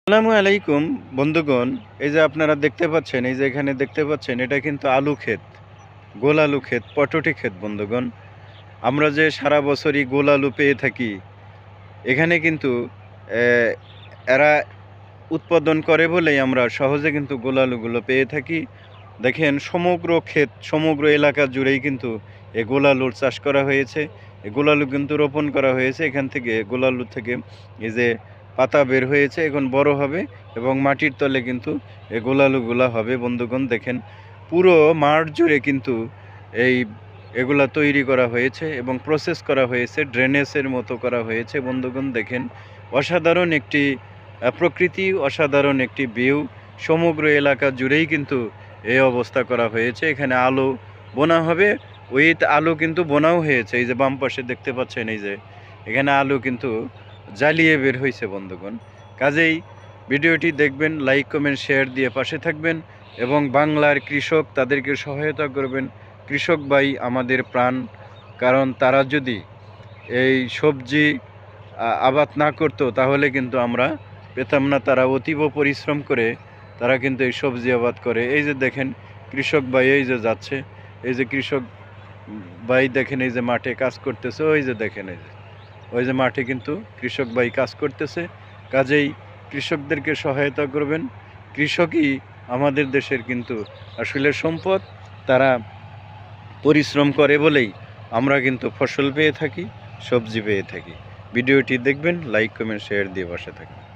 আসসালামু আলাইকুম বন্ধুগণ। এই যে আপনারা দেখতে পাচ্ছেন, এই যে এখানে দেখতে পাচ্ছেন, এটা কিন্তু আলু ক্ষেত, গোল আলু ক্ষেত, পটটি ক্ষেত বন্ধুগণ। আমরা যে সারা বছরই গোল আলু পেয়ে থাকি, এখানে কিন্তু আহ, এরা উৎপাদন করে বলেই আমরা সহজে কিন্তু গোল আলুগুলো পেয়ে থাকি। দেখেন, সমগ্র ক্ষেত, সমগ্র এলাকা জুড়েই কিন্তু এই গোল আলুর চাষ করা হয়েছে। এই গোল আলু কিন্তু রোপণ করা হয়েছে। এখান থেকে গোল আলু থেকে এই যে পাতা বের হয়েছে, এখন বড় হবে এবং মাটির তলে কিন্তু এই গোল আলুগুলা হবে বন্ধুগণ। দেখেন, পুরো মাঠ জুড়ে কিন্তু এই এগুলা তৈরি করা হয়েছে এবং প্রসেস করা হয়েছে, ড্রেনেজের মতো করা হয়েছে বন্ধুগণ। দেখেন, অসাধারণ একটি প্রকৃতি, অসাধারণ একটি ভিউ। সমগ্র এলাকা জুড়েই কিন্তু এই অবস্থা করা হয়েছে। এখানে আলু বোনা হবে, উইথ আলু কিন্তু বোনাও হয়েছে। এই যে বাম পাশে দেখতে পাচ্ছেন, এই যে এখানে আলু কিন্তু জ্বালিয়ে বের হয়েছে বন্ধুগণ। কাজেই ভিডিওটি দেখবেন, লাইক কমেন্ট শেয়ার দিয়ে পাশে থাকবেন এবং বাংলার কৃষক, তাদেরকে সহায়তা করবেন। কৃষক ভাই আমাদের প্রাণ, কারণ তারা যদি এই সবজি আবাদ না করতো তাহলে কিন্তু আমরা পেতাম না। তারা অতীব পরিশ্রম করে তারা কিন্তু এই সবজি আবাদ করে। এই যে দেখেন, কৃষক ভাই এই যে যাচ্ছে, এই যে কৃষক ভাই দেখেন, এই যে মাঠে কাজ করতেছে, ওই যে দেখেন, এই যে ওই যে মাঠে কিন্তু কৃষক ভাই কাজ করতেছে। কাজেই কৃষকদেরকে সহায়তা করবেন। কৃষকই আমাদের দেশের কিন্তু আসলে সম্পদ। তারা পরিশ্রম করে বলেই আমরা কিন্তু ফসল পেয়ে থাকি, সবজি পেয়ে থাকি। ভিডিওটি দেখবেন, লাইক কমেন্ট শেয়ার দিয়ে পাশে থাকবেন।